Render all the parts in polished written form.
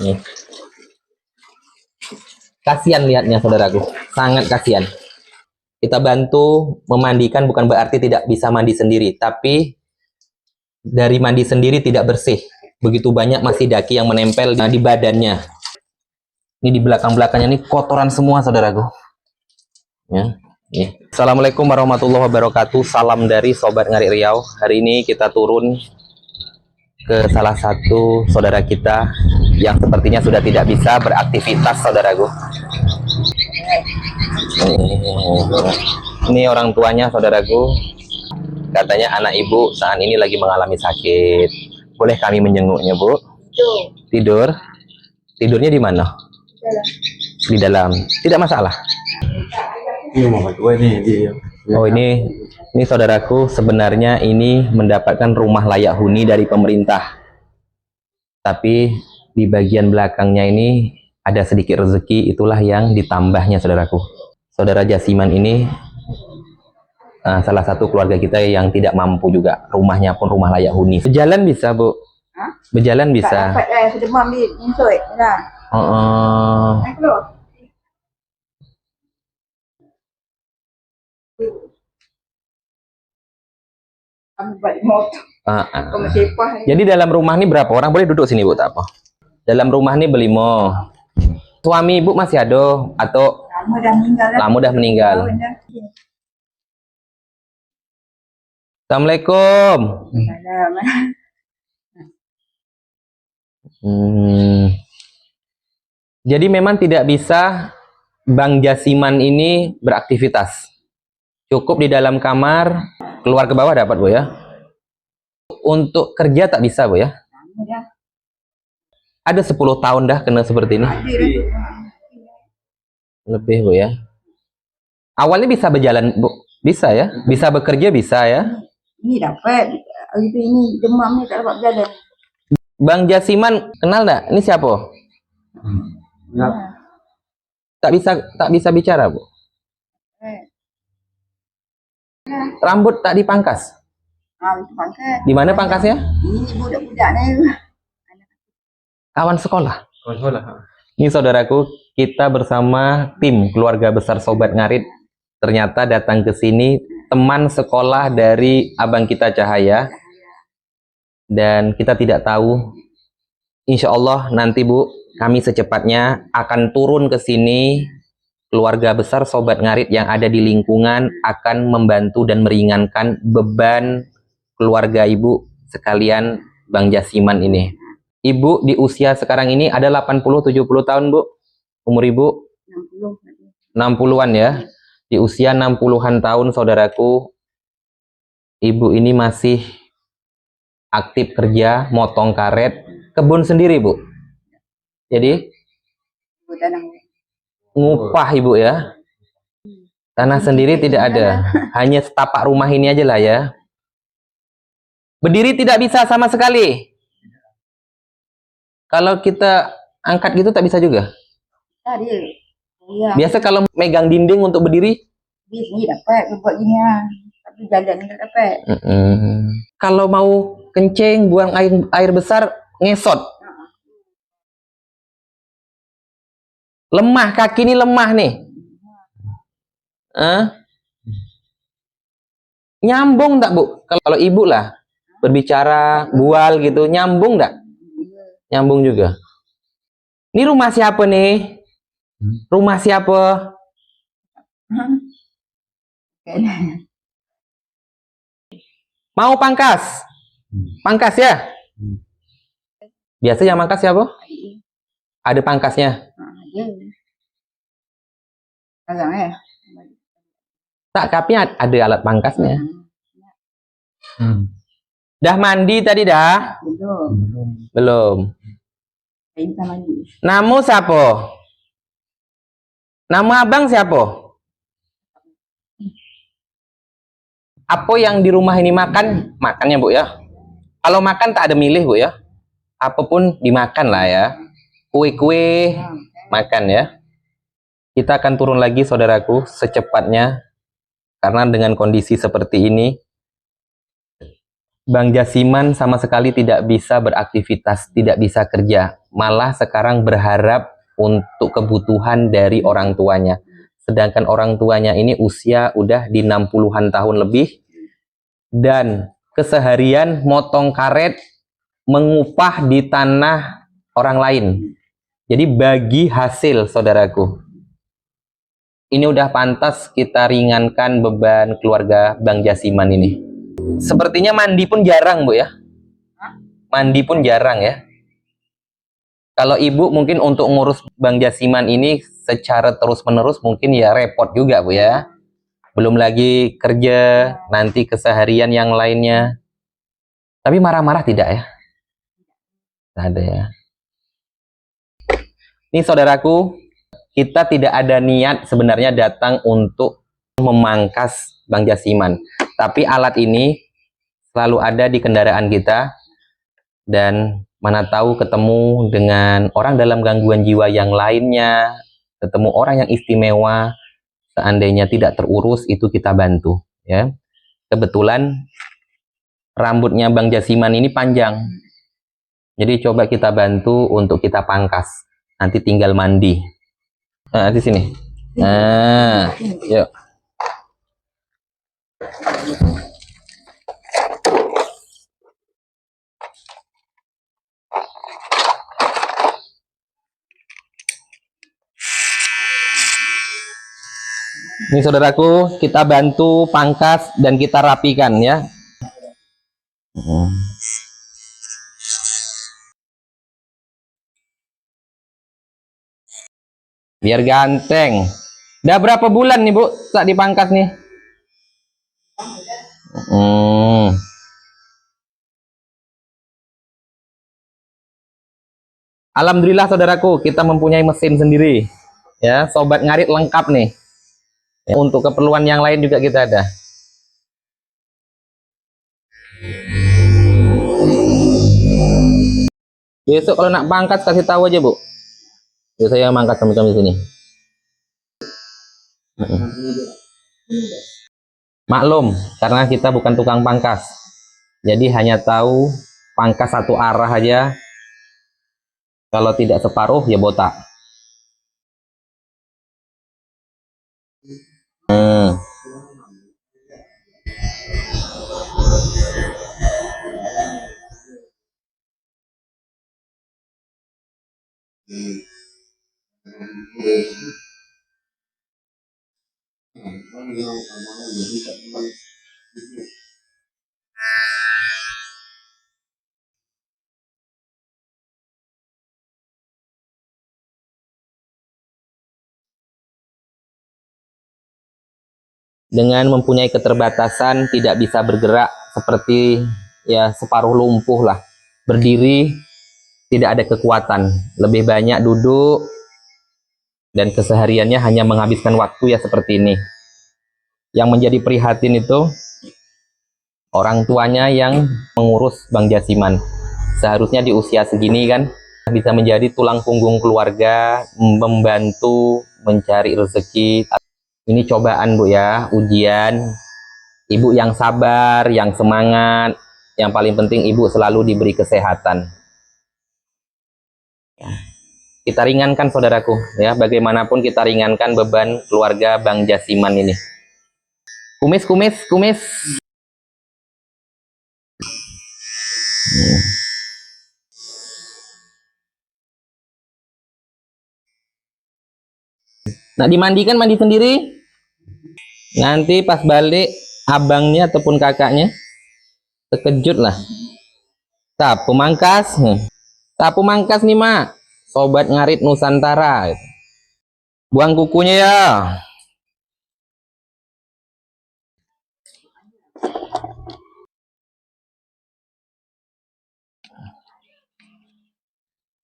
Nih. Kasihan lihatnya saudaraku, sangat kasihan. Kita bantu memandikan bukan berarti tidak bisa mandi sendiri, tapi dari mandi sendiri tidak bersih. Begitu banyak masih daki yang menempel di badannya. Ini di belakang-belakangnya ini kotoran semua saudaraku. Ya. Assalamualaikum warahmatullahi wabarakatuh. Salam dari Sobat Ngarik Riau. Hari ini kita turun ke salah satu saudara kita yang sepertinya sudah tidak bisa beraktivitas saudaraku. Ini orang tuanya saudaraku. Katanya anak ibu saat ini lagi mengalami sakit. Boleh kami menjenguknya, Bu? Tidur. Tidurnya di mana? Di dalam. Tidak masalah. Oh, ini saudaraku, sebenarnya ini mendapatkan rumah layak huni dari pemerintah. Tapi di bagian belakangnya ini ada sedikit rezeki, itulah yang ditambahnya saudaraku. Saudara Jasiman ini salah satu keluarga kita yang tidak mampu juga, rumahnya pun rumah layak huni. Berjalan bisa, Bu? Hah? Berjalan bisa. Tak dapat sedemam di insoi. Nah. Jadi dalam rumah ini berapa orang? Boleh duduk sini, Bu, tak apa. Dalam rumah ini berlima. Suami Ibu masih ada atau lama dah meninggal? Assalamualaikum. Jadi memang tidak bisa Bang Jasiman ini beraktivitas. Cukup di dalam kamar, keluar ke bawah dapat, Bu, ya. Untuk kerja tak bisa, Bu, ya. Ada 10 tahun dah kena seperti ini. Lebih, Bu, ya. Awalnya bisa berjalan, Bu. Bisa ya? Bisa bekerja bisa ya? Ini dapat. Ini demam nih tak dapat berjalan. Bang Jasiman kenal enggak? Ini siapa? Ya. Tak bisa bicara, Bu. Rambut tak dipangkas? Dipangkas. Di mana pangkasnya? Ini budak-budak nih. Kawan sekolah. Kawan sekolah. Ini saudaraku, kita bersama tim keluarga besar Sobat Ngarit ternyata datang ke sini teman sekolah dari abang kita Cahaya, dan kita tidak tahu. Insya Allah nanti, Bu, kami secepatnya akan turun ke sini. Keluarga besar Sobat Ngarit yang ada di lingkungan akan membantu dan meringankan beban keluarga Ibu sekalian Bang Jasiman ini. Ibu di usia sekarang ini ada 80-70 tahun, Bu? Umur Ibu? 60-an ya? Di usia 60-an tahun, saudaraku, Ibu ini masih aktif kerja, motong karet, kebun sendiri, Bu? Jadi? Ngupah, Ibu, ya? Tanah sendiri tidak ada, hanya setapak rumah ini aja lah ya. Berdiri tidak bisa sama sekali. Kalau kita angkat gitu tak bisa juga? Biasa kalau megang dinding untuk berdiri? Bisa dapat, buat gini lah. Tapi jalan tidak dapat. Kalau mau kencing, buang air besar, ngesot. Lemah, kaki ini lemah nih. Nyambung tak, Bu? Kalau Ibu lah berbicara, bual gitu, nyambung tak? Nyambung juga. Ini rumah siapa nih? Rumah siapa? Mau pangkas? Pangkas ya? Biasa yang pangkas siapa? Ada pangkasnya? Tak, tapi ada alat pangkasnya. Dah mandi tadi dah? Belum. Nama siapa? Nama abang siapa? Apa yang di rumah ini makan? Makannya, Bu, ya. Kalau makan tak ada milih, Bu, ya. Apapun dimakan lah ya. Kue-kue makan ya. Kita akan turun lagi, saudaraku, secepatnya. Karena dengan kondisi seperti ini, Bang Jasiman sama sekali tidak bisa beraktivitas, tidak bisa kerja. Malah sekarang berharap untuk kebutuhan dari orang tuanya. Sedangkan orang tuanya ini usia udah di 60-an tahun lebih. Dan keseharian motong karet, mengupah di tanah orang lain. Jadi bagi hasil, saudaraku. Ini udah pantas kita ringankan beban keluarga Bang Jasiman ini. Sepertinya mandi pun jarang, Bu ya. Mandi pun jarang ya. Kalau ibu mungkin untuk ngurus Bang Jasiman ini secara terus-menerus mungkin ya repot juga, Bu ya. Belum lagi kerja, nanti keseharian yang lainnya. Tapi marah-marah tidak ya? Tidak ada ya. Ini saudaraku, kita tidak ada niat sebenarnya datang untuk memangkas Bang Jasiman. Tapi alat ini selalu ada di kendaraan kita. Dan mana tahu ketemu dengan orang dalam gangguan jiwa yang lainnya, ketemu orang yang istimewa, seandainya tidak terurus, itu kita bantu. Ya, kebetulan rambutnya Bang Jasiman ini panjang, jadi coba kita bantu untuk kita pangkas. Nanti tinggal mandi. Nah, di sini. Nah, yuk. Ini saudaraku, kita bantu pangkas dan kita rapikan ya. Biar ganteng. Udah berapa bulan nih, Bu, saat dipangkas nih? Alhamdulillah saudaraku, kita mempunyai mesin sendiri. Ya, sobat ngarit lengkap nih. Ya, untuk keperluan yang lain juga kita ada. Besok kalau nak pangkat kasih tahu aja, Bu. Ya, saya mangkat kami sini. Maklum, karena kita bukan tukang pangkas. Jadi hanya tahu pangkas satu arah aja. Kalau tidak separuh ya botak. Dengan mempunyai keterbatasan, tidak bisa bergerak, seperti ya separuh lumpuh lah, berdiri tidak ada kekuatan, lebih banyak duduk dan kesehariannya hanya menghabiskan waktu ya seperti ini. Yang menjadi prihatin itu orang tuanya yang mengurus Bang Jasiman. Seharusnya di usia segini kan bisa menjadi tulang punggung keluarga, membantu mencari rezeki. Ini cobaan, Bu ya, ujian. Ibu yang sabar, yang semangat. Yang paling penting ibu selalu diberi kesehatan. Kita ringankan saudaraku, ya, bagaimanapun kita ringankan beban keluarga Bang Jasiman ini. Kumis, kumis, kumis. Nah, dimandikan mandi sendiri. Nanti pas balik abangnya ataupun kakaknya terkejut lah. Sapu mangkas. Sapu mangkas nih, Mak. Sobat ngarit Nusantara. Buang kukunya ya.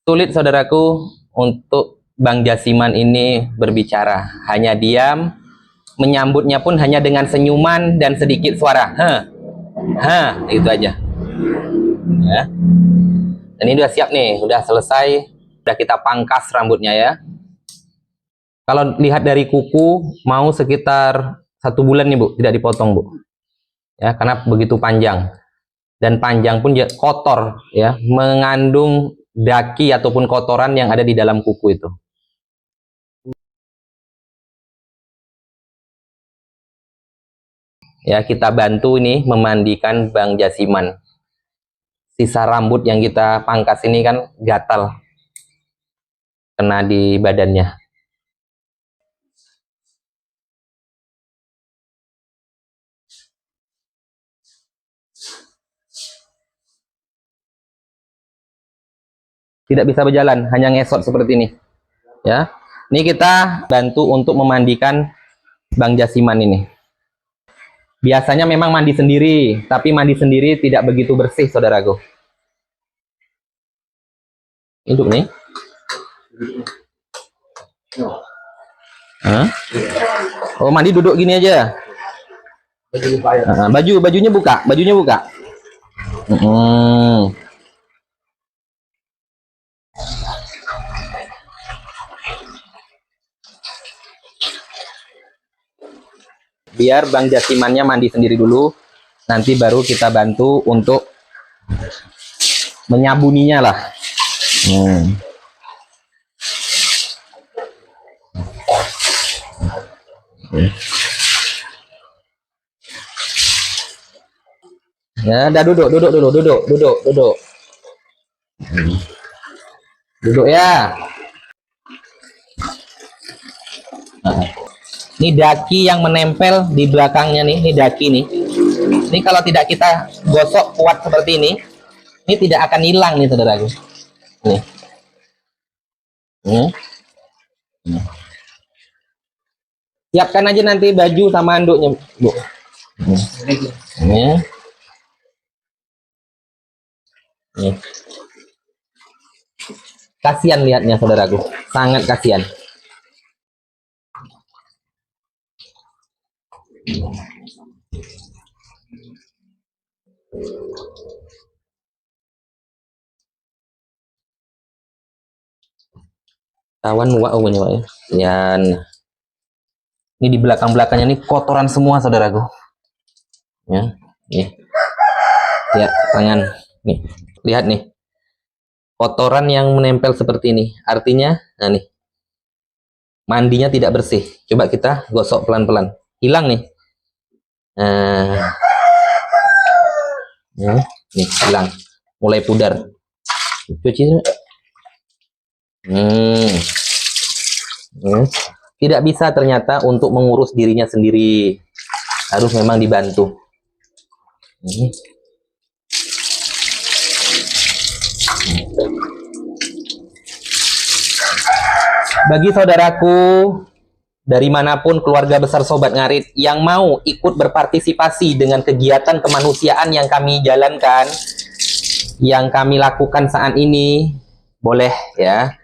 Sulit saudaraku untuk Bang Jasiman ini berbicara. Hanya diam, menyambutnya pun hanya dengan senyuman dan sedikit suara. Itu aja. Ya. Dan ini udah siap nih, udah selesai. Udah kita pangkas rambutnya ya. Kalau lihat dari kuku, mau sekitar 1 bulan nih, Bu, tidak dipotong, Bu. Ya, karena begitu panjang. dan panjang pun kotor ya, mengandung daki ataupun kotoran yang ada di dalam kuku itu. Ya, kita bantu ini memandikan Bang Jasiman. Sisa rambut yang kita pangkas ini kan gatal kena di badannya. Tidak bisa berjalan, hanya ngesot seperti ini. Ya, ini kita bantu untuk memandikan Bang Jasiman ini. Biasanya memang mandi sendiri, tapi mandi sendiri tidak begitu bersih, saudaraku. Hidup nih. Hah? Oh, mandi duduk gini aja. Bajunya buka, bajunya buka. Biar Bang Jasimannya mandi sendiri dulu, nanti baru kita bantu untuk menyabuninya lah. Ya, udah duduk dulu, duduk. Duduk ya. Ini daki yang menempel di belakangnya nih, ini daki nih. Ini kalau tidak kita gosok kuat seperti ini tidak akan hilang nih, saudaraku. Nih. Siapkan aja nanti baju sama handuknya, Bu. Nih. Kasihan lihatnya, saudaraku. Sangat kasihan. Kawan muak ya. Yan. Ini di belakang-belakangnya nih kotoran semua, saudaraku. Ya, nih. Ya, tangan. Nih, lihat nih. Kotoran yang menempel seperti ini. Artinya, nah nih. Mandinya tidak bersih. Coba kita gosok pelan-pelan. Hilang nih. Nah. Nih, hilang. Mulai pudar. Cuci. Tidak bisa ternyata untuk mengurus dirinya sendiri, harus memang dibantu. Bagi saudaraku dari manapun keluarga besar Sobat Ngarit yang mau ikut berpartisipasi dengan kegiatan kemanusiaan yang kami jalankan, yang kami lakukan saat ini, boleh ya.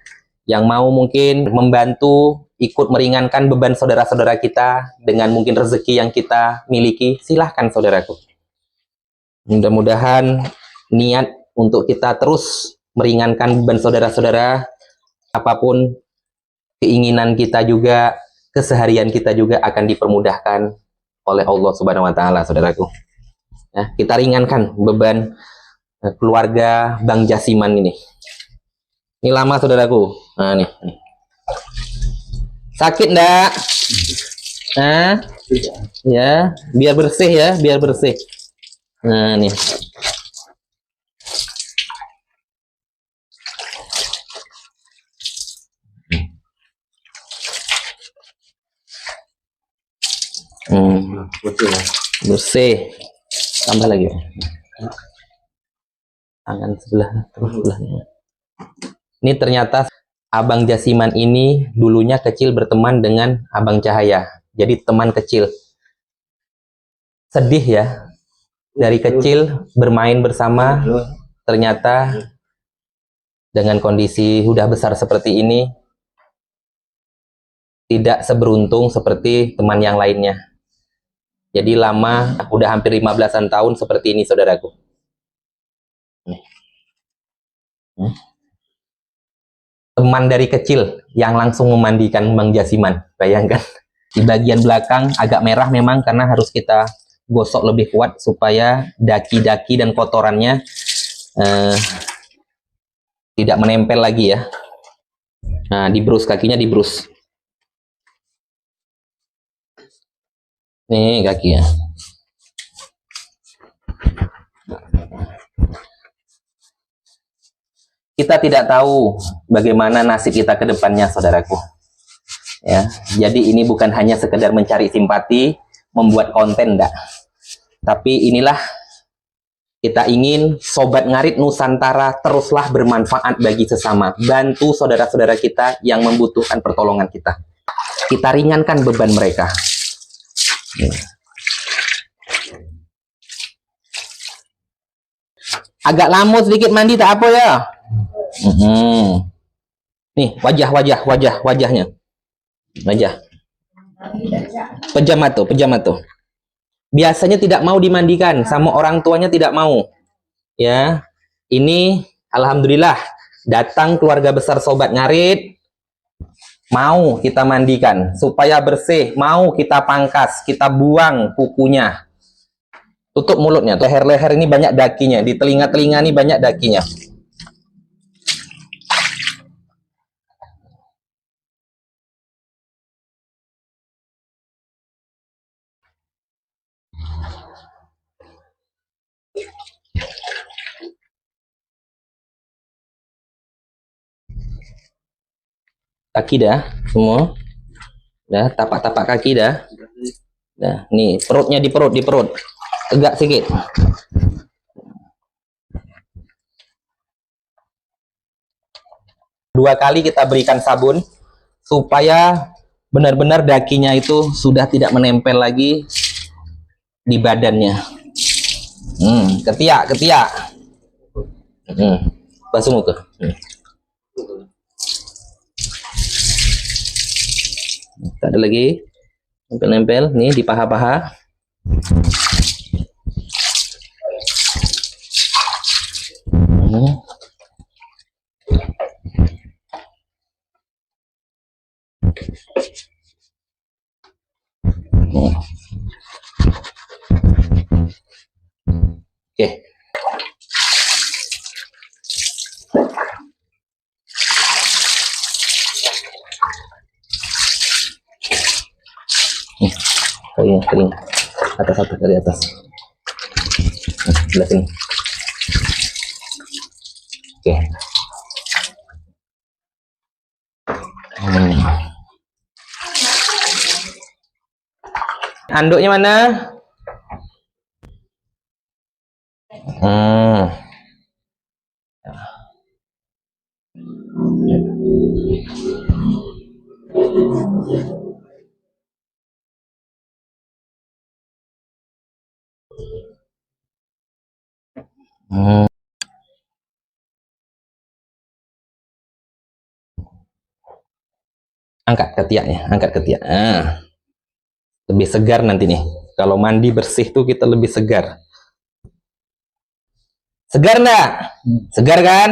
Yang mau mungkin membantu ikut meringankan beban saudara-saudara kita dengan mungkin rezeki yang kita miliki, silahkan saudaraku. Mudah-mudahan niat untuk kita terus meringankan beban saudara-saudara, apapun keinginan kita juga, keseharian kita juga akan dipermudahkan oleh Allah Subhanahu wa taala, saudaraku. Ya, kita ringankan beban keluarga Bang Jasiman ini. Ini lama, saudaraku. Nah, nih. Sakit enggak? Nah, ya, biar bersih ya, biar bersih. Nah, nih. Bersih. Tambah lagi. Tangan sebelah, terus sebelahnya. Ini ternyata Abang Jasiman ini dulunya kecil berteman dengan Abang Cahaya. Jadi teman kecil. Sedih ya. Dari kecil bermain bersama, ternyata dengan kondisi udah besar seperti ini, tidak seberuntung seperti teman yang lainnya. Jadi lama, udah hampir 15-an tahun seperti ini, saudaraku. Teman dari kecil yang langsung memandikan Bang Jasiman, bayangkan. Di bagian belakang agak merah memang karena harus kita gosok lebih kuat supaya daki-daki dan kotorannya tidak menempel lagi ya. Nah, dibrus kakinya, dibrus. Nih kakinya. Kita tidak tahu bagaimana nasib kita ke depannya, saudaraku. Ya, jadi ini bukan hanya sekedar mencari simpati, membuat konten, enggak. Tapi inilah kita ingin Sobat Ngarit Nusantara teruslah bermanfaat bagi sesama. Bantu saudara-saudara kita yang membutuhkan pertolongan kita. Kita ringankan beban mereka. Agak lama sedikit mandi tak apa ya. Nih wajahnya. Wajah. Pejam mata. Biasanya tidak mau dimandikan sama orang tuanya, tidak mau. Ya, ini alhamdulillah datang keluarga besar Sobat Ngarit, mau kita mandikan supaya bersih, mau kita pangkas, kita buang kukunya. Tutup mulutnya, leher-leher ini banyak dakinya, di telinga-telinga ini banyak dakinya. Kaki dah semua, dah tapak-tapak kaki dah. Dah, nih perutnya, di perut, tegak sedikit. Dua kali kita berikan sabun supaya benar-benar dakinya itu sudah tidak menempel lagi di badannya. Ketiak. Basuh muka. Tak ada lagi nempel-nempel nih di paha-paha. Oke. Kering. Atas dari atas. Sebelah sini. Oke. Handuknya mana? Angkat ketiaknya, lebih segar nanti nih. Kalau mandi bersih tuh kita lebih segar. Segar enggak? Segar kan?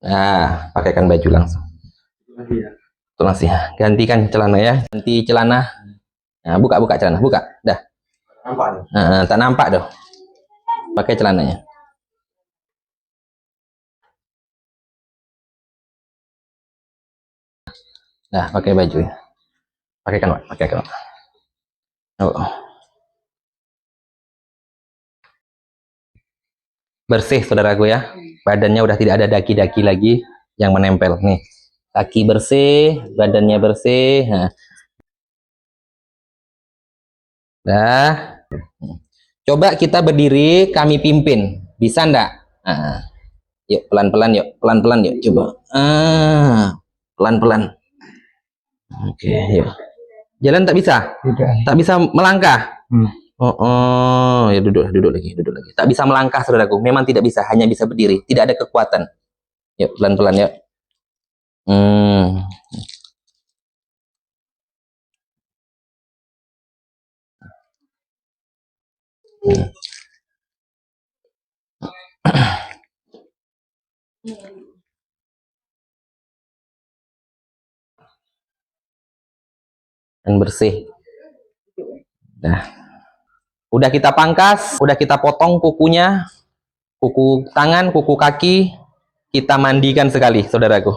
Nah, pakaikan baju langsung. Itu masih ya. Gantikan celana ya. Ganti celana. Nah, buka celana, buka. Dah. Nampak. Tak nampak doh. Pakai celananya. Nah, pakai baju ya. Pakaikan. Oh. Bersih saudaraku ya. Badannya udah tidak ada daki-daki lagi yang menempel nih. Kaki bersih, badannya bersih. Nah. Dah. Coba kita berdiri, kami pimpin. Bisa enggak? Nah. Yuk, pelan-pelan yuk. Coba. Pelan-pelan. Oke, yuk. Jalan tak bisa? Tidak. Tak bisa melangkah? Ya duduk lagi. Tak bisa melangkah saudaraku. Memang tidak bisa, hanya bisa berdiri. Tidak ada kekuatan. Yuk, pelan-pelan yuk. Dan bersih. Nah, udah kita pangkas, udah kita potong kukunya, kuku tangan, kuku kaki, kita mandikan sekali, saudaraku.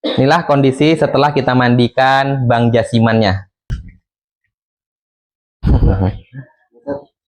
Inilah kondisi setelah kita mandikan Bang Jasimannya.